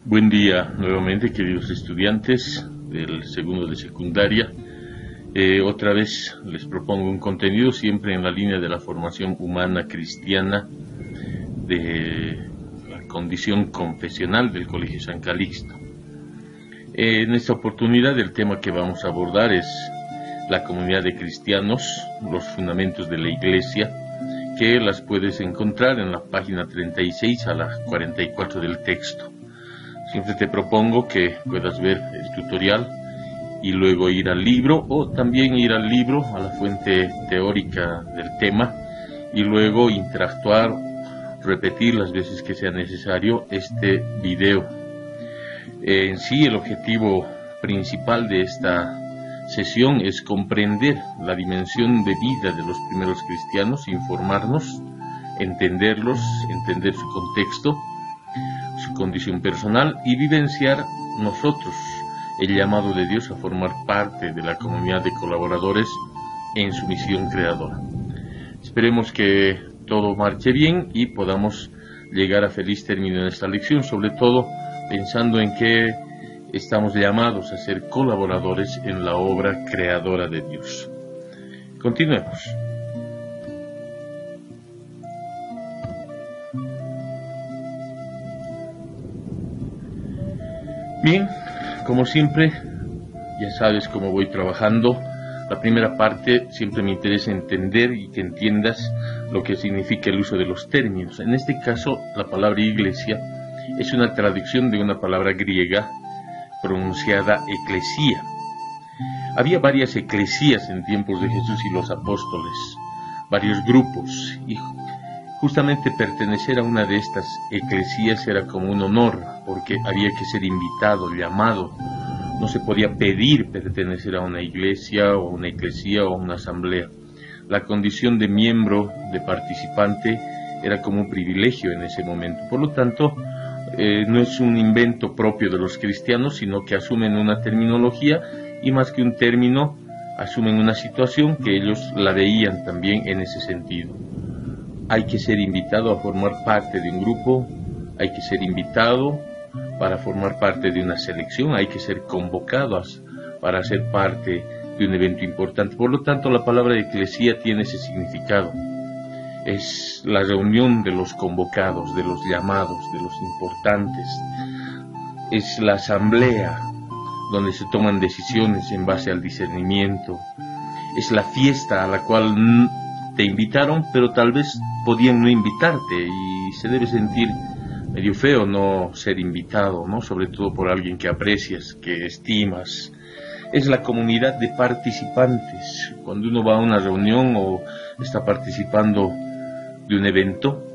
Buen día nuevamente, queridos estudiantes del segundo de secundaria. Otra vez les propongo un contenido siempre en la línea de la formación humana cristiana de la condición confesional del Colegio San Calixto. En esta oportunidad el tema que vamos a abordar es la comunidad de cristianos, los fundamentos de la Iglesia, que las puedes encontrar en la página 36 a la 44 del texto. Siempre te propongo que puedas ver el tutorial y luego ir al libro, o también ir al libro, a la fuente teórica del tema, y luego interactuar, repetir las veces que sea necesario este video. En sí, el objetivo principal de esta sesión es comprender la dimensión de vida de los primeros cristianos, informarnos, entenderlos, entender su contexto, su condición personal y vivenciar nosotros el llamado de Dios a formar parte de la comunidad de colaboradores en su misión creadora. Esperemos que todo marche bien y podamos llegar a feliz término en esta lección, sobre todo pensando en que estamos llamados a ser colaboradores en la obra creadora de Dios. Continuemos. Bien, como siempre, ya sabes cómo voy trabajando. La primera parte siempre me interesa entender y que entiendas lo que significa el uso de los términos. En este caso, la palabra iglesia es una traducción de una palabra griega pronunciada eclesía. Había varias eclesías en tiempos de Jesús y los apóstoles, varios grupos, y justamente pertenecer a una de estas eclesías era como un honor, porque había que ser invitado, llamado. No se podía pedir pertenecer a una iglesia o a una eclesía o a una asamblea. La condición de miembro, de participante, era como un privilegio en ese momento. Por lo tanto, no es un invento propio de los cristianos, sino que asumen una terminología y más que un término, asumen una situación que ellos la veían también en ese sentido. Hay que ser invitado a formar parte de un grupo, hay que ser invitado para formar parte de una selección, hay que ser convocados para ser parte de un evento importante. Por lo tanto, la palabra eclesía tiene ese significado. Es la reunión de los convocados, de los llamados, de los importantes. Es la asamblea donde se toman decisiones en base al discernimiento. Es la fiesta a la cual te invitaron, pero tal vez podían no invitarte y se debe sentir medio feo no ser invitado, ¿no? Sobre todo por alguien que aprecias, que estimas. Es la comunidad de participantes. Cuando uno va a una reunión o está participando de un evento,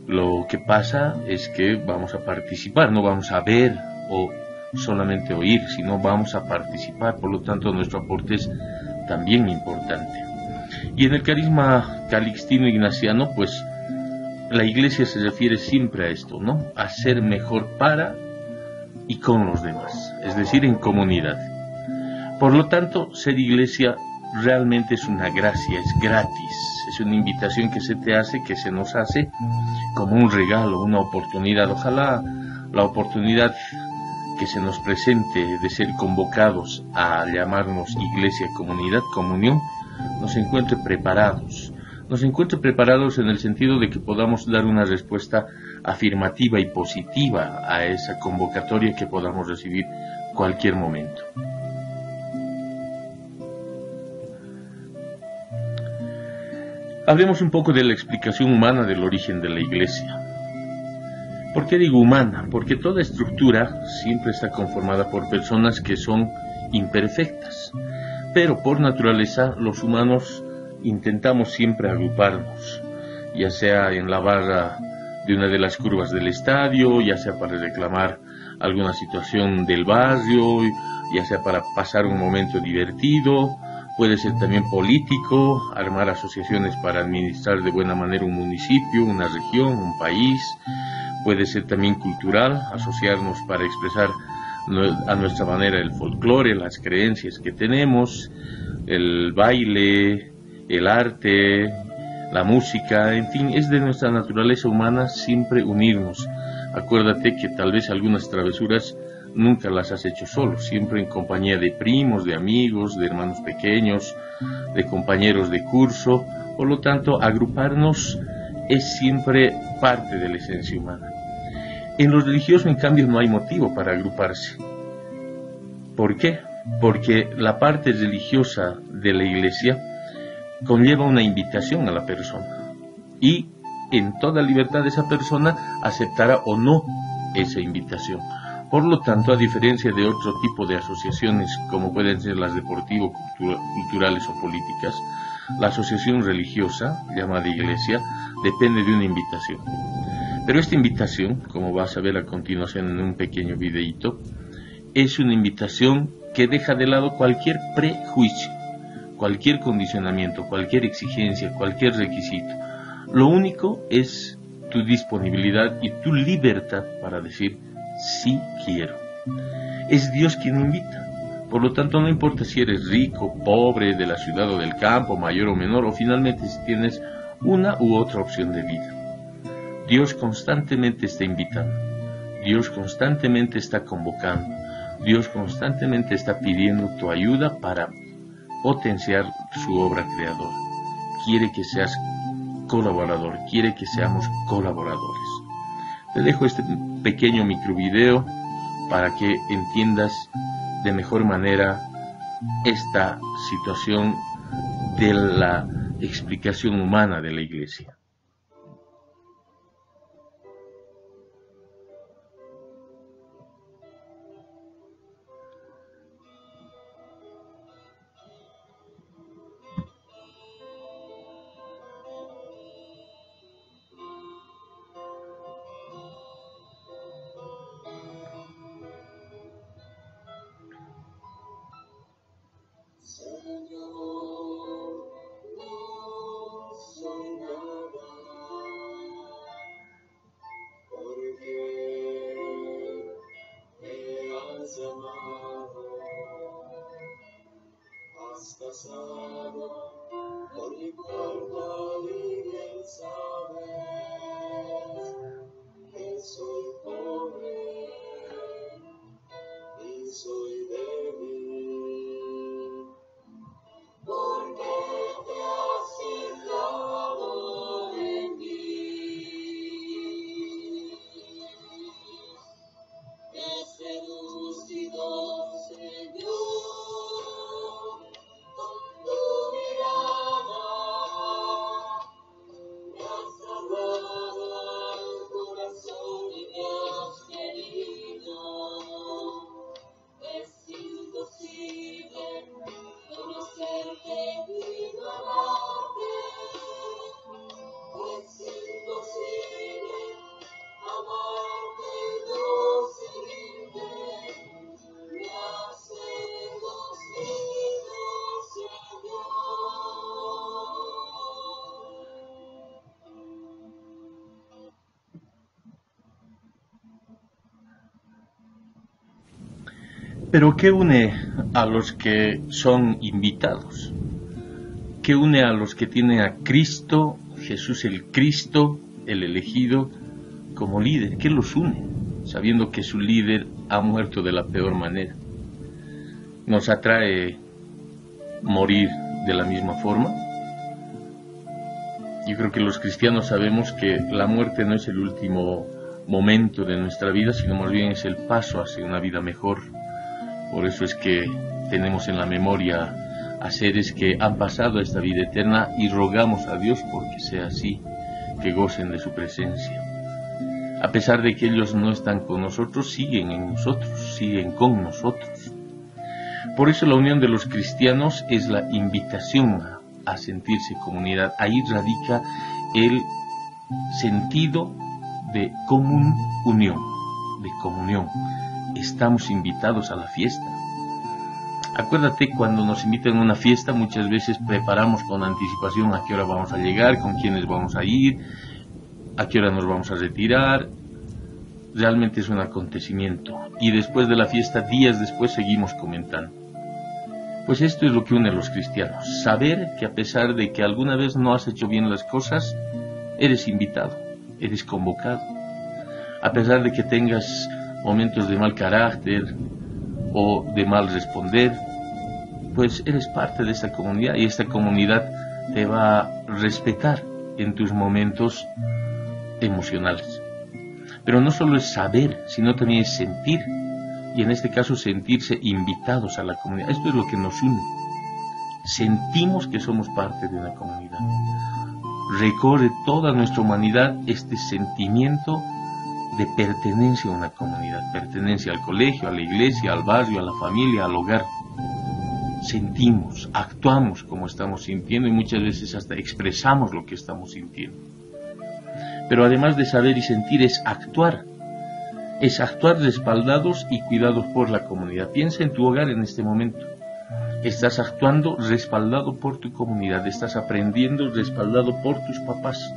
lo que pasa es que vamos a participar, no vamos a ver o solamente oír, sino vamos a participar. Por lo tanto, nuestro aporte es también importante. Y en el carisma calixtino ignaciano, pues la iglesia se refiere siempre a esto, ¿no? A ser mejor para y con los demás, es decir, en comunidad. Por lo tanto, ser iglesia realmente es una gracia, es gratis, es una invitación que se te hace, que se nos hace como un regalo, una oportunidad. Ojalá la oportunidad que se nos presente de ser convocados a llamarnos iglesia, comunidad, comunión, nos encuentre preparados en el sentido de que podamos dar una respuesta afirmativa y positiva a esa convocatoria que podamos recibir cualquier momento. Hablemos un poco de la explicación humana del origen de la iglesia. ¿Por qué digo humana? Porque toda estructura siempre está conformada por personas que son imperfectas, pero por naturaleza los humanos intentamos siempre agruparnos, ya sea en la barra de una de las curvas del estadio, ya sea para reclamar alguna situación del barrio, ya sea para pasar un momento divertido, puede ser también político, armar asociaciones para administrar de buena manera un municipio, una región, un país, puede ser también cultural, asociarnos para expresar a nuestra manera el folclore, las creencias que tenemos, el baile, el arte, la música, en fin, es de nuestra naturaleza humana siempre unirnos Acuérdate que tal vez algunas travesuras nunca las has hecho solo, siempre en compañía de primos, de amigos, de hermanos pequeños, de compañeros de curso. Por lo tanto, agruparnos es siempre parte de la esencia humana. En lo religioso, en cambio, no hay motivo para agruparse. ¿Por qué? Porque la parte religiosa de la Iglesia conlleva una invitación a la persona, y en toda libertad esa persona aceptará o no esa invitación. Por lo tanto, a diferencia de otro tipo de asociaciones, como pueden ser las deportivo-culturales o políticas, la asociación religiosa, llamada Iglesia, depende de una invitación. Pero esta invitación, como vas a ver a continuación en un pequeño videíto, es una invitación que deja de lado cualquier prejuicio, cualquier condicionamiento, cualquier exigencia, cualquier requisito. Lo único es tu disponibilidad y tu libertad para decir sí quiero. Es Dios quien invita. Por lo tanto, no importa si eres rico, pobre, de la ciudad o del campo, mayor o menor, o finalmente si tienes una u otra opción de vida. Dios constantemente está invitando. Dios constantemente está convocando. Dios constantemente está pidiendo tu ayuda para potenciar su obra creadora. Quiere que seas colaborador, quiere que seamos colaboradores. Te dejo este pequeño microvideo para que entiendas de mejor manera esta situación de la explicación humana de la Iglesia. Por mi cuerpo y bien sabes que soy pobre y soy débil, porque te has fijado en mí. Te has seducido, Señor, con tu mirada, me has salvado al corazón y me has querido. Es imposible conocerte y no amarte, es imposible amarte y no seguirte. Me has seducido, Señor. Pero ¿qué une a los que son invitados? ¿Qué une a los que tienen a Cristo, Jesús el Cristo, el elegido, como líder? ¿Qué los une? Sabiendo que su líder ha muerto de la peor manera. ¿Nos atrae morir de la misma forma? Yo creo que los cristianos sabemos que la muerte no es el último momento de nuestra vida, sino más bien es el paso hacia una vida mejor. Por eso es que tenemos en la memoria a seres que han pasado a esta vida eterna y rogamos a Dios porque sea así, que gocen de su presencia. A pesar de que ellos no están con nosotros, siguen en nosotros, siguen con nosotros. Por eso la unión de los cristianos es la invitación a sentirse comunidad. Ahí radica el sentido de unión, de comunión. Estamos invitados a la fiesta. Acuérdate, cuando nos invitan a una fiesta, muchas veces preparamos con anticipación a qué hora vamos a llegar, con quiénes vamos a ir, a qué hora nos vamos a retirar. Realmente es un acontecimiento. Y después de la fiesta, días después, seguimos comentando. Pues esto es lo que une a los cristianos. Saber que a pesar de que alguna vez no has hecho bien las cosas, eres invitado, eres convocado. A pesar de que tengas momentos de mal carácter o de mal responder, pues eres parte de esta comunidad y esta comunidad te va a respetar en tus momentos emocionales. Pero no solo es saber, sino también es sentir, y en este caso sentirse invitados a la comunidad. Esto es lo que nos une. Sentimos que somos parte de una comunidad. Recorre toda nuestra humanidad este sentimiento de pertenencia a una comunidad, pertenencia al colegio, a la iglesia, al barrio, a la familia, al hogar. Sentimos, actuamos como estamos sintiendo y muchas veces hasta expresamos lo que estamos sintiendo. Pero además de saber y sentir es actuar respaldados y cuidados por la comunidad. Piensa en tu hogar en este momento. Estás actuando respaldado por tu comunidad, estás aprendiendo respaldado por tus papás.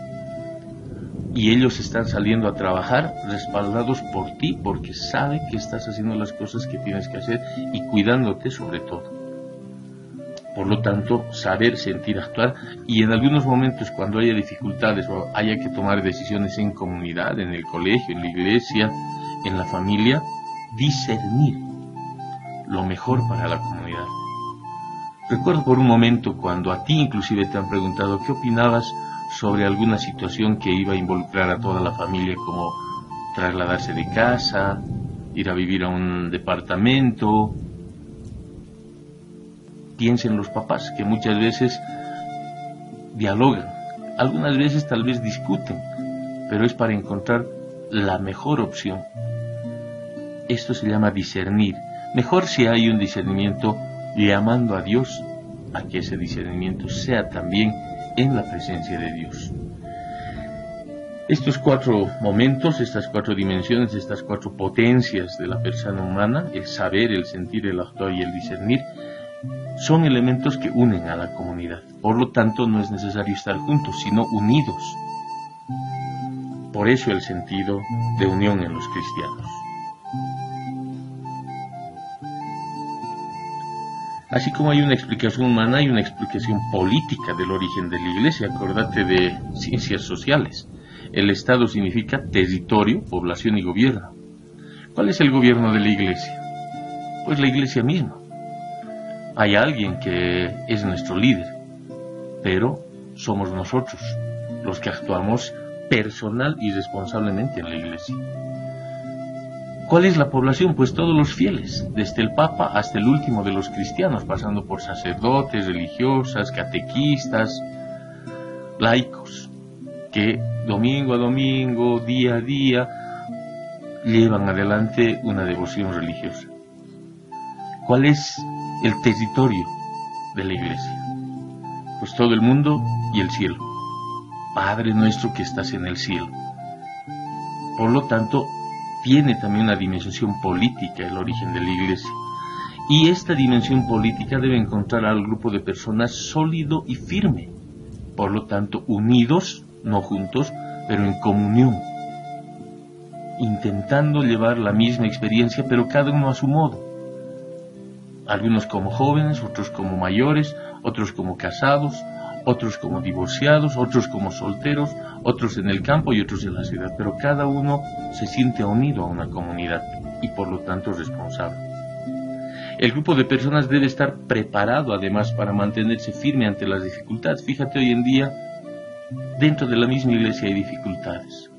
Y ellos están saliendo a trabajar respaldados por ti, porque saben que estás haciendo las cosas que tienes que hacer y cuidándote sobre todo. Por lo tanto, saber, sentir, actuar, y en algunos momentos cuando haya dificultades o haya que tomar decisiones en comunidad, en el colegio, en la iglesia, en la familia, discernir lo mejor para la comunidad. Recuerdo por un momento cuando a ti inclusive te han preguntado qué opinabas sobre alguna situación que iba a involucrar a toda la familia, como trasladarse de casa, ir a vivir a un departamento. Piensa en los papás, que muchas veces dialogan, algunas veces tal vez discuten, pero es para encontrar la mejor opción. Esto se llama discernir. Mejor si hay un discernimiento, llamando a Dios a que ese discernimiento sea también en la presencia de Dios. Estos 4 momentos, estas 4 dimensiones, estas 4 potencias de la persona humana, el saber, el sentir, el actuar y el discernir, son elementos que unen a la comunidad. Por lo tanto, no es necesario estar juntos, sino unidos. Por eso el sentido de unión en los cristianos. Así como hay una explicación humana, hay una explicación política del origen de la Iglesia. Acordate de ciencias sociales. El Estado significa territorio, población y gobierno. ¿Cuál es el gobierno de la Iglesia? Pues la Iglesia misma. Hay alguien que es nuestro líder, pero somos nosotros los que actuamos personal y responsablemente en la Iglesia. ¿Cuál es la población? Pues todos los fieles, desde el Papa hasta el último de los cristianos, pasando por sacerdotes, religiosas, catequistas, laicos, que domingo a domingo, día a día, llevan adelante una devoción religiosa. ¿Cuál es el territorio de la Iglesia? Pues todo el mundo y el cielo. Padre nuestro que estás en el cielo. Por lo tanto, tiene también una dimensión política el origen de la Iglesia. Y esta dimensión política debe encontrar al grupo de personas sólido y firme. Por lo tanto, unidos, no juntos, pero en comunión. Intentando llevar la misma experiencia, pero cada uno a su modo. Algunos como jóvenes, otros como mayores, otros como casados, otros como divorciados, otros como solteros, otros en el campo y otros en la ciudad, pero cada uno se siente unido a una comunidad y por lo tanto responsable. El grupo de personas debe estar preparado además para mantenerse firme ante las dificultades. Fíjate, hoy en día dentro de la misma iglesia hay dificultades,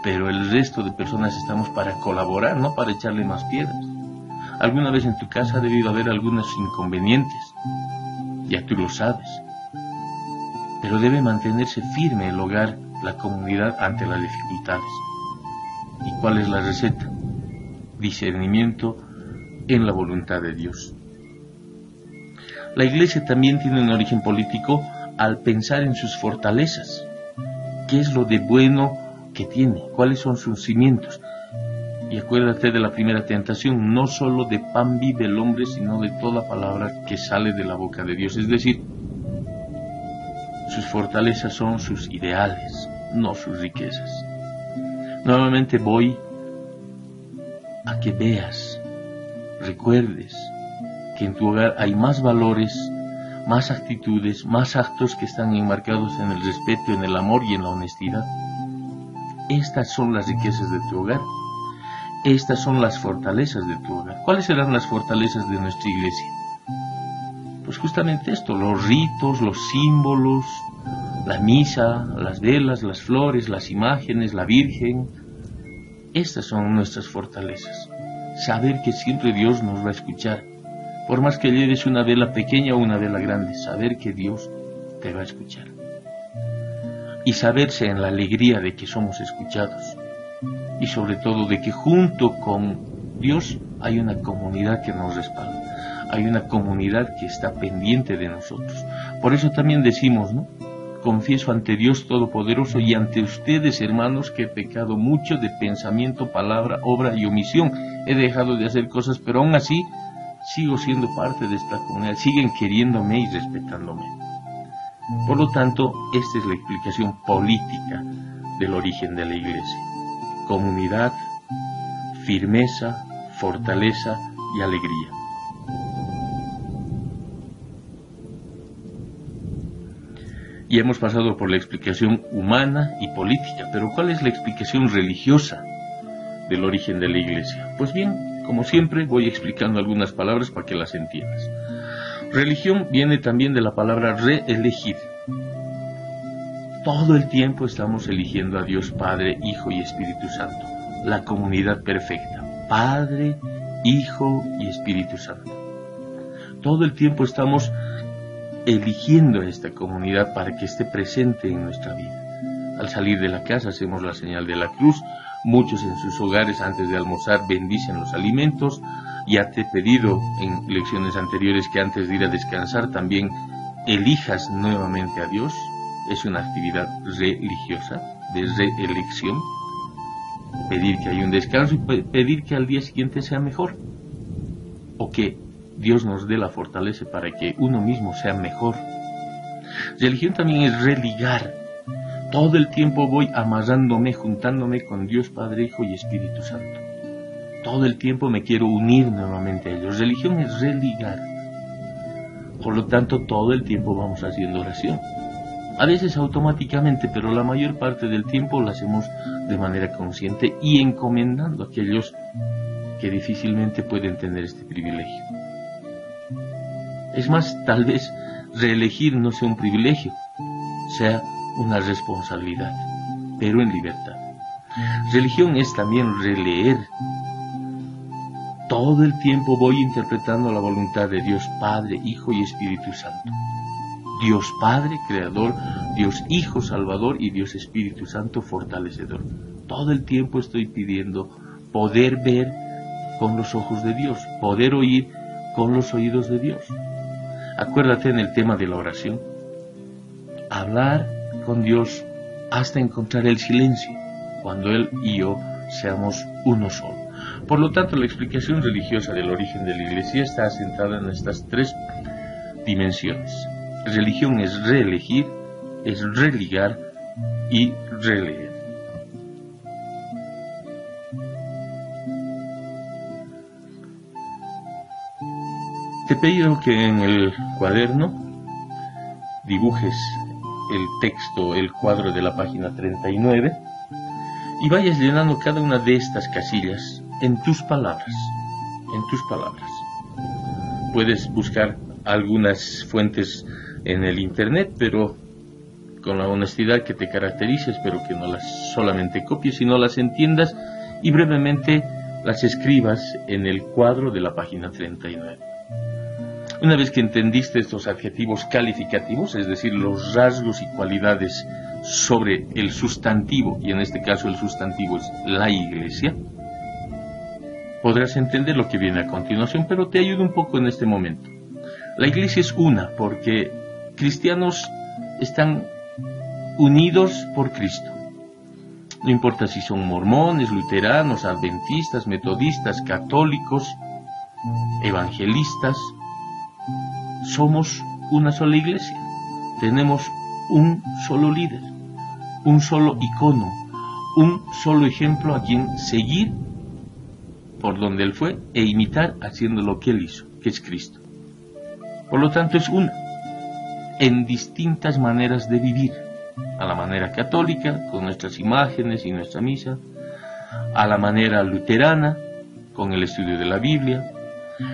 pero el resto de personas estamos para colaborar, no para echarle más piedras. Alguna vez en tu casa ha debido haber algunos inconvenientes, ya tú lo sabes. Pero debe mantenerse firme el hogar, la comunidad ante las dificultades. ¿Y cuál es la receta? Discernimiento en la voluntad de Dios. La Iglesia también tiene un origen político al pensar en sus fortalezas. ¿Qué es lo de bueno que tiene? ¿Cuáles son sus cimientos? Y acuérdate de la primera tentación, no solo de pan vive el hombre, sino de toda palabra que sale de la boca de Dios. Es decir, sus fortalezas son sus ideales, no sus riquezas. Nuevamente voy a que veas, recuerdes que en tu hogar hay más valores, más actitudes, más actos que están enmarcados en el respeto, en el amor y en la honestidad. estas son las riquezas de tu hogar, estas son las fortalezas de tu hogar. ¿Cuáles serán las fortalezas de nuestra iglesia? Pues justamente esto, los ritos, los símbolos, la misa, las velas, las flores, las imágenes, la Virgen. Estas son nuestras fortalezas. Saber que siempre Dios nos va a escuchar. Por más que lleves una vela pequeña o una vela grande, saber que Dios te va a escuchar. Y saberse en la alegría de que somos escuchados. Y sobre todo de que junto con Dios hay una comunidad que nos respalda. Hay una comunidad que está pendiente de nosotros. Por eso también decimos, ¿no? Confieso ante Dios Todopoderoso y ante ustedes, hermanos, que he pecado mucho de pensamiento, palabra, obra y omisión. He dejado de hacer cosas, pero aún así sigo siendo parte de esta comunidad. Siguen queriéndome y respetándome. Por lo tanto, esta es la explicación política del origen de la iglesia. Comunidad, firmeza, fortaleza y alegría. Y hemos pasado por la explicación humana y política, pero ¿cuál es la explicación religiosa del origen de la iglesia? Pues bien, como siempre, voy explicando algunas palabras para que las entiendas. Religión viene también de la palabra reelegir. Todo el tiempo estamos eligiendo a Dios Padre, Hijo y Espíritu Santo, la comunidad perfecta, Padre, Hijo y Espíritu Santo. Todo el tiempo estamos eligiendo a esta comunidad para que esté presente en nuestra vida. Al salir de la casa hacemos la señal de la cruz. Muchos en sus hogares antes de almorzar bendicen los alimentos. Ya te he pedido en lecciones anteriores que antes de ir a descansar también elijas nuevamente a Dios. Es una actividad religiosa de reelección. Pedir que haya un descanso y pedir que al día siguiente sea mejor. O que Dios nos dé la fortaleza para que uno mismo sea mejor. Religión también es religar. Todo el tiempo voy amarrándome, juntándome con Dios Padre, Hijo y Espíritu Santo. Todo el tiempo me quiero unir nuevamente a ellos. Religión es religar. Por lo tanto, todo el tiempo vamos haciendo oración. A veces automáticamente, pero la mayor parte del tiempo la hacemos de manera consciente y encomendando a aquellos que difícilmente pueden tener este privilegio. Es más, tal vez reelegir no sea un privilegio, sea una responsabilidad, pero en libertad. Religión es también releer. Todo el tiempo voy interpretando la voluntad de Dios Padre, Hijo y Espíritu Santo. Dios Padre, Creador, Dios Hijo, Salvador y Dios Espíritu Santo, Fortalecedor. Todo el tiempo estoy pidiendo poder ver con los ojos de Dios, poder oír con los oídos de Dios. Acuérdate en el tema de la oración. Hablar con Dios hasta encontrar el silencio, cuando Él y yo seamos uno solo. Por lo tanto, la explicación religiosa del origen de la iglesia está asentada en estas tres dimensiones. Religión es reelegir, es religar y releer. Te pido que en el cuaderno dibujes el texto, el cuadro de la página 39 y vayas llenando cada una de estas casillas en tus palabras. En tus palabras. Puedes buscar algunas fuentes en el internet, pero con la honestidad que te caracteriza, espero que no las solamente copies, sino las entiendas y brevemente las escribas en el cuadro de la página 39. Una vez que entendiste estos adjetivos calificativos, es decir, los rasgos y cualidades sobre el sustantivo, y en este caso el sustantivo es la iglesia, podrás entender lo que viene a continuación, pero te ayudo un poco en este momento. La iglesia es una, porque cristianos están unidos por Cristo. No importa si son mormones, luteranos, adventistas, metodistas, católicos, evangelistas, somos una sola iglesia. Tenemos un solo líder, un solo icono, un solo ejemplo a quien seguir por donde Él fue e imitar haciendo lo que Él hizo, que es Cristo. Por lo tanto es una, en distintas maneras de vivir, a la manera católica, con nuestras imágenes y nuestra misa, a la manera luterana, con el estudio de la Biblia,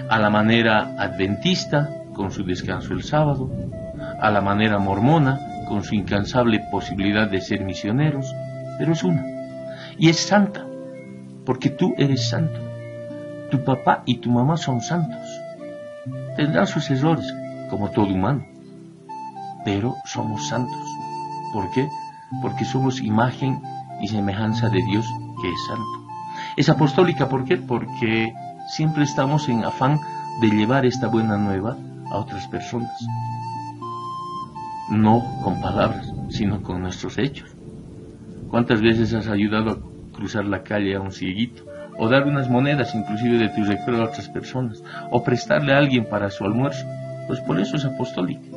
a la manera adventista, con su descanso el sábado, a la manera mormona, con su incansable posibilidad de ser misioneros, pero es una, y es santa, porque tú eres santo, tu papá y tu mamá son santos, tendrán sus errores, como todo humano, pero somos santos. ¿Por qué? Porque somos imagen y semejanza de Dios, que es santo. Es apostólica, ¿por qué? Porque siempre estamos en afán de llevar esta buena nueva a otras personas, no con palabras, sino con nuestros hechos. ¿Cuántas veces has ayudado a cruzar la calle a un cieguito? O dar unas monedas inclusive de tu recuerdo a otras personas, o prestarle a alguien para su almuerzo. Pues por eso es apostólica.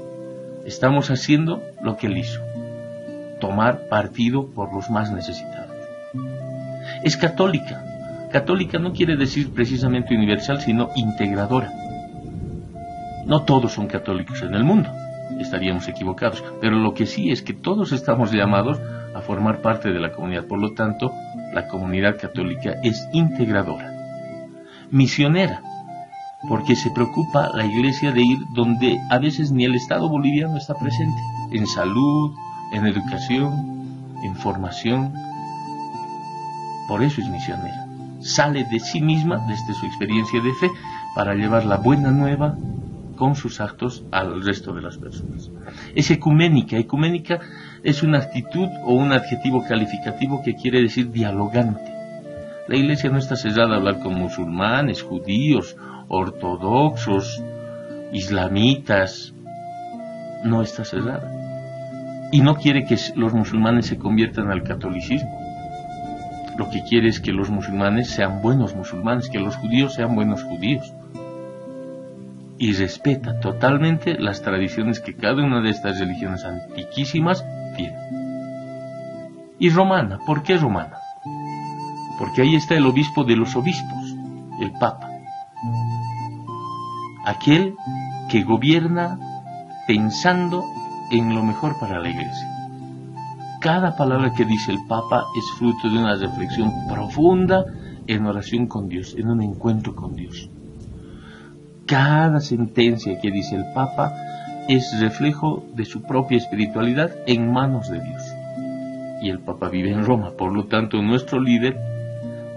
Estamos haciendo lo que él hizo, tomar partido por los más necesitados. Es católica. Católica no quiere decir precisamente universal, sino integradora. No todos son católicos en el mundo, estaríamos equivocados, pero lo que sí es que todos estamos llamados a formar parte de la comunidad. Por lo tanto, la comunidad católica es integradora, misionera, porque se preocupa la Iglesia de ir donde a veces ni el Estado boliviano está presente, en salud, en educación, en formación. Por eso es misionera. Sale de sí misma, desde su experiencia de fe, para llevar la buena nueva con sus actos al resto de las personas. Es ecuménica. Ecuménica es una actitud o un adjetivo calificativo que quiere decir dialogante. La Iglesia no está cerrada a hablar con musulmanes, judíos, ortodoxos, islamitas. No está cerrada. Y no quiere que los musulmanes se conviertan al catolicismo. Lo que quiere es que los musulmanes sean buenos musulmanes, que los judíos sean buenos judíos. Y respeta totalmente las tradiciones que cada una de estas religiones antiquísimas tiene. Y romana, ¿por qué romana? Porque ahí está el obispo de los obispos, el Papa. Aquel que gobierna pensando en lo mejor para la Iglesia. Cada palabra que dice el Papa es fruto de una reflexión profunda en oración con Dios, en un encuentro con Dios. Cada sentencia que dice el Papa es reflejo de su propia espiritualidad en manos de Dios. Y el Papa vive en Roma, por lo tanto nuestro líder,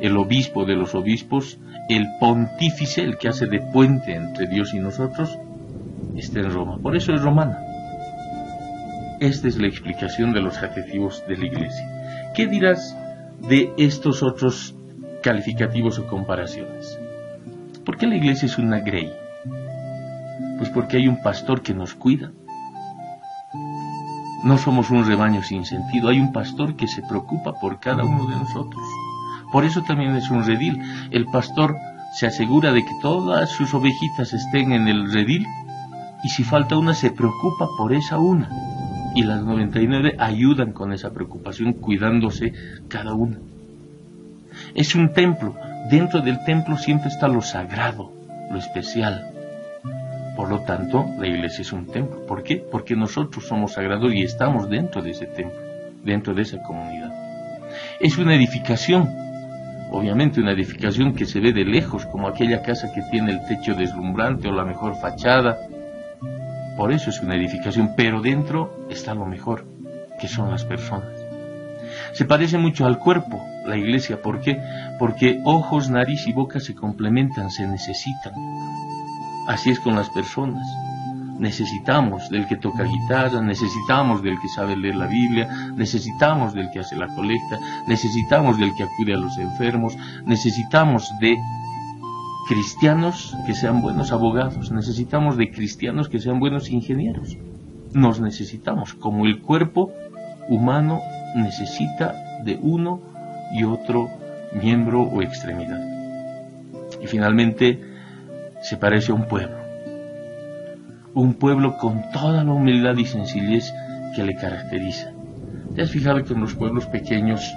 el obispo de los obispos, el pontífice, el que hace de puente entre Dios y nosotros, está en Roma. Por eso es romana. Esta es la explicación de los adjetivos de la Iglesia. ¿Qué dirás de estos otros calificativos o comparaciones? ¿Por qué la Iglesia es una grey? Pues porque hay un pastor que nos cuida. No somos un rebaño sin sentido, hay un pastor que se preocupa por cada uno de nosotros. Por eso también es un redil. El pastor se asegura de que todas sus ovejitas estén en el redil, y si falta una se preocupa por esa una. Y las 99 ayudan con esa preocupación, cuidándose cada una. Es un templo. Dentro del templo siempre está lo sagrado, lo especial. Por lo tanto, la Iglesia es un templo. ¿Por qué? Porque nosotros somos sagrados y estamos dentro de ese templo, dentro de esa comunidad. Es una edificación, obviamente una edificación que se ve de lejos, como aquella casa que tiene el techo deslumbrante o la mejor fachada. Por eso es una edificación, pero dentro está lo mejor, que son las personas. Se parece mucho al cuerpo, la Iglesia. ¿Por qué? Porque ojos, nariz y boca se complementan, se necesitan. Así es con las personas. Necesitamos del que toca guitarra, necesitamos del que sabe leer la Biblia, necesitamos del que hace la colecta, necesitamos del que acude a los enfermos, necesitamos de cristianos que sean buenos abogados, necesitamos de cristianos que sean buenos ingenieros. Nos necesitamos, como el cuerpo humano necesita de uno y otro miembro o extremidad. Y finalmente se parece a un pueblo con toda la humildad y sencillez que le caracteriza. ¿Te has fijado que en los pueblos pequeños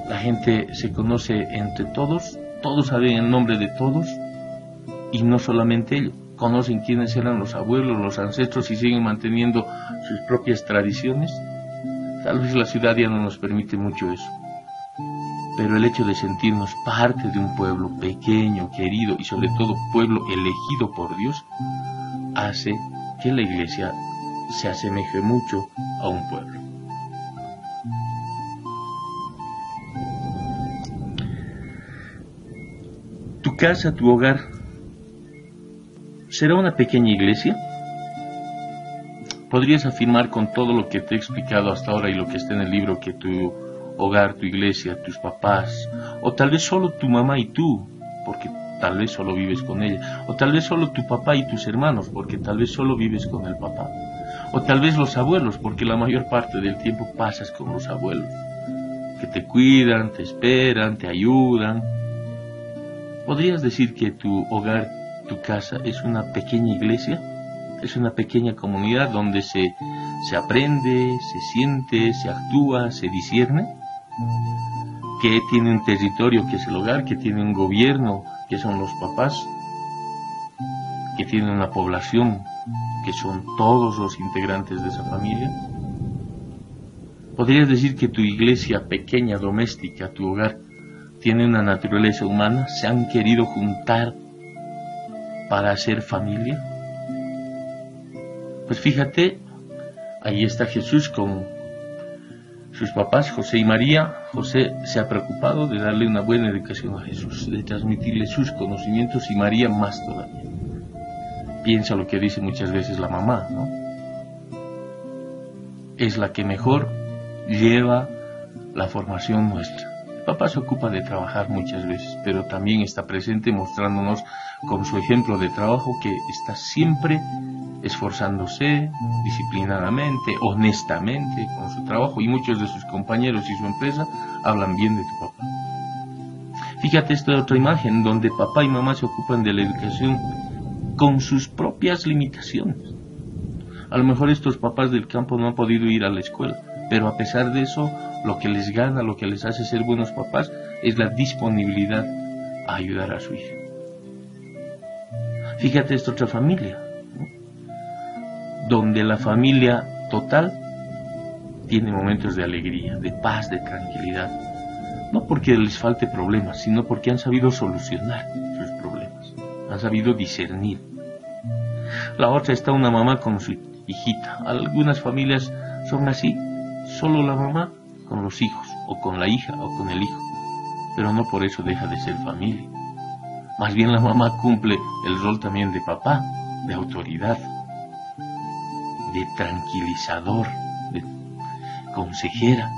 la gente se conoce entre todos? Todos saben el nombre de todos, y no solamente ellos, conocen quiénes eran los abuelos, los ancestros, y siguen manteniendo sus propias tradiciones. Tal vez la ciudad ya no nos permite mucho eso, pero el hecho de sentirnos parte de un pueblo pequeño, querido y sobre todo pueblo elegido por Dios, hace que la iglesia se asemeje mucho a un pueblo. Tu casa, tu hogar, ¿será una pequeña iglesia? ¿Podrías afirmar con todo lo que te he explicado hasta ahora y lo que está en el libro que tu hogar, tu iglesia, tus papás, o tal vez solo tu mamá y tú, porque tal vez solo vives con ella, o tal vez solo tu papá y tus hermanos, porque tal vez solo vives con el papá, o tal vez los abuelos, porque la mayor parte del tiempo pasas con los abuelos, que te cuidan, te esperan, te ayudan? ¿Podrías decir que tu hogar, tu casa, es una pequeña iglesia? ¿Es una pequeña comunidad donde se aprende, se siente, se actúa, se discierne? ¿Que tiene un territorio que es el hogar, que tiene un gobierno que son los papás, que tiene una población que son todos los integrantes de esa familia? ¿Podrías decir que tu iglesia pequeña, doméstica, tu hogar, tiene una naturaleza humana? ¿Se han querido juntar para hacer familia? Pues fíjate, ahí está Jesús con sus papás, José y María. José se ha preocupado de darle una buena educación a Jesús, de transmitirle sus conocimientos, y María más todavía. Piensa lo que dice muchas veces la mamá, ¿no? Es la que mejor lleva la formación nuestra. El papá se ocupa de trabajar muchas veces, pero también está presente mostrándonos con su ejemplo de trabajo que está siempre esforzándose disciplinadamente, honestamente con su trabajo, y muchos de sus compañeros y su empresa hablan bien de tu papá. Fíjate esta otra imagen donde papá y mamá se ocupan de la educación con sus propias limitaciones. A lo mejor estos papás del campo no han podido ir a la escuela, pero a pesar de eso, lo que les gana, lo que les hace ser buenos papás, es la disponibilidad a ayudar a su hija. Fíjate esta otra familia, donde la familia total tiene momentos de alegría, de paz, de tranquilidad. No porque les falte problemas, sino porque han sabido solucionar sus problemas, han sabido discernir. La otra está una mamá con su hijita. Algunas familias son así, solo la mamá con los hijos, o con la hija, o con el hijo, pero no por eso deja de ser familia. Más bien la mamá cumple el rol también de papá, de autoridad, de tranquilizador, de consejera.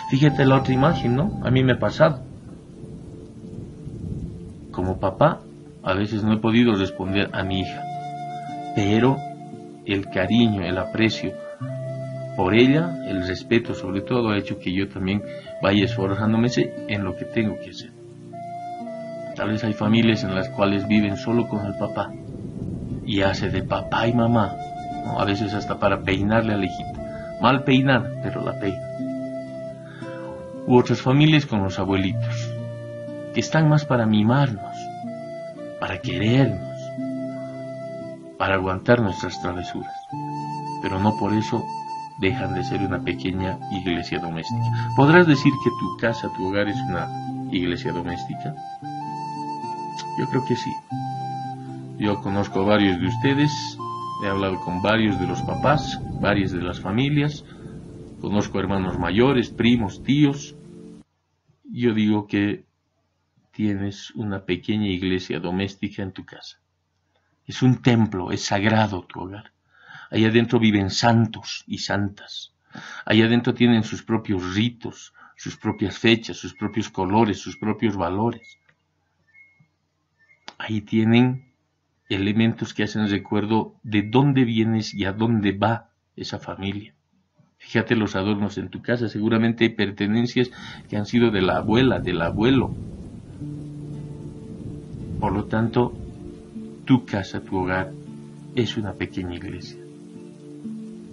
Fíjate la otra imagen, ¿no? A mí me ha pasado. Como papá, a veces no he podido responder a mi hija, pero el cariño, el aprecio por ella, el respeto sobre todo, ha hecho que yo también vaya esforzándome en lo que tengo que hacer. Tal vez hay familias en las cuales viven solo con el papá y hace de papá y mamá, ¿no? A veces hasta para peinarle a la hijita. Mal peinada, pero la peina. U otras familias con los abuelitos, que están más para mimarnos, para querernos, para aguantar nuestras travesuras, pero no por eso dejan de ser una pequeña iglesia doméstica. ¿Podrás decir que tu casa, tu hogar es una iglesia doméstica? Yo creo que sí. Yo conozco a varios de ustedes, he hablado con varios de los papás, varias de las familias, conozco hermanos mayores, primos, tíos. Yo digo que tienes una pequeña iglesia doméstica en tu casa. Es un templo, es sagrado tu hogar. Allá adentro viven santos y santas. Allá adentro tienen sus propios ritos, sus propias fechas, sus propios colores, sus propios valores. Ahí tienen elementos que hacen recuerdo de dónde vienes y a dónde va esa familia. Fíjate los adornos en tu casa, seguramente hay pertenencias que han sido de la abuela, del abuelo. Por lo tanto, tu casa, tu hogar, es una pequeña iglesia.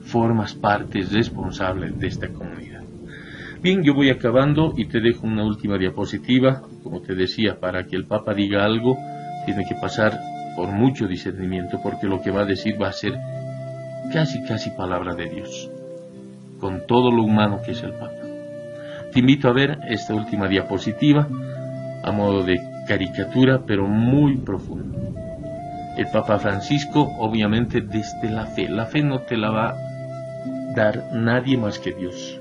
Formas parte responsable de esta comunidad. Bien, yo voy acabando y te dejo una última diapositiva. Como te decía, para que el Papa diga algo, tiene que pasar por mucho discernimiento, porque lo que va a decir va a ser casi palabra de Dios. con todo lo humano que es el Papa. Te invito a ver esta última diapositiva a modo de caricatura, pero muy profundo. El Papa Francisco, obviamente, desde la fe. La fe no te la va a dar nadie más que Dios.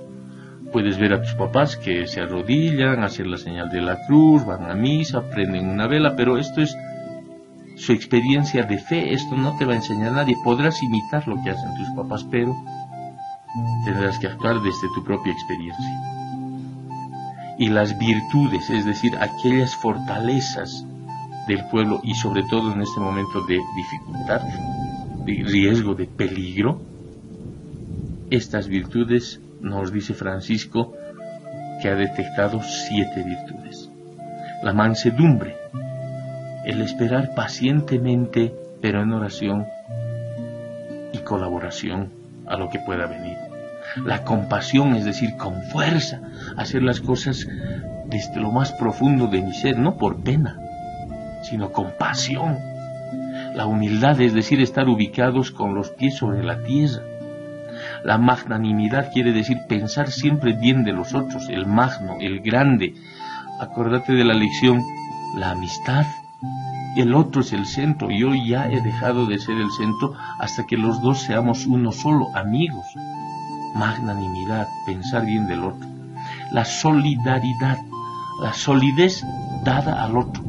Puedes ver a tus papás que se arrodillan, hacen la señal de la cruz, van a misa, prenden una vela, pero esto es su experiencia de fe. Esto no te va a enseñar nadie. Podrás imitar lo que hacen tus papás, pero tendrás que actuar desde tu propia experiencia. Y las virtudes, es decir, aquellas fortalezas del pueblo, y sobre todo en este momento de dificultad, de riesgo, de peligro, estas virtudes, nos dice Francisco, que ha detectado 7 virtudes. La mansedumbre, el esperar pacientemente, pero en oración y colaboración a lo que pueda venir. La compasión, es decir, con fuerza, hacer las cosas desde lo más profundo de mi ser, no por pena, sino con pasión. La humildad, es decir, estar ubicados con los pies sobre la tierra. La magnanimidad quiere decir pensar siempre bien de los otros, el magno, el grande. Acordate de la lección, la amistad. El otro es el centro. Yo ya he dejado de ser el centro hasta que los dos seamos uno solo, amigos. Magnanimidad, pensar bien del otro. La solidaridad, la solidez dada al otro.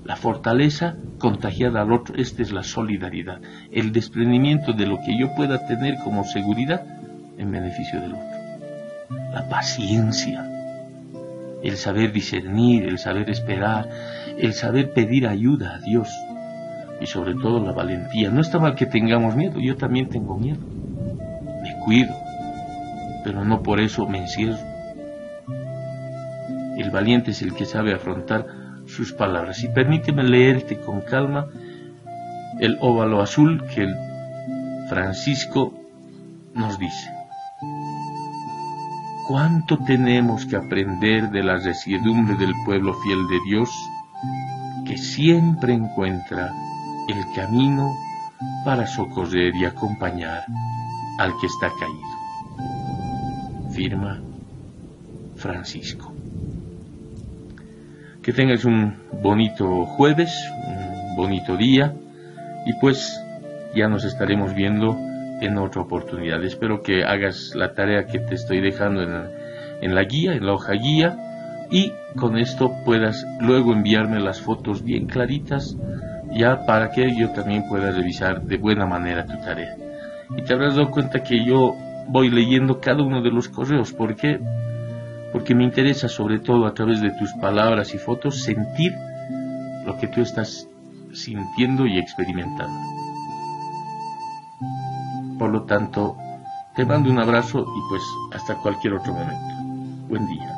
La fortaleza contagiada al otro. Esta es la solidaridad, el desprendimiento de lo que yo pueda tener como seguridad en beneficio del otro. La paciencia, el saber discernir, el saber esperar, el saber pedir ayuda a Dios, y sobre todo la valentía. No está mal que tengamos miedo, yo también tengo miedo, me cuido, pero no por eso me encierro. El valiente es el que sabe afrontar sus palabras. Y permíteme leerte con calma el óvalo azul que el Francisco nos dice. ¿Cuánto tenemos que aprender de la resiedumbre del pueblo fiel de Dios, que siempre encuentra el camino para socorrer y acompañar al que está caído? Firma Francisco. Que tengas un bonito jueves, un bonito día, y pues ya nos estaremos viendo en otra oportunidad. Espero que hagas la tarea que te estoy dejando en la guía, en la hoja guía, y con esto puedas luego enviarme las fotos bien claritas, ya para que yo también pueda revisar de buena manera tu tarea. Y te habrás dado cuenta que yo voy leyendo cada uno de los correos. ¿Por qué? Porque me interesa, sobre todo a través de tus palabras y fotos, sentir lo que tú estás sintiendo y experimentando. Por lo tanto, te mando un abrazo y pues hasta cualquier otro momento. Buen día.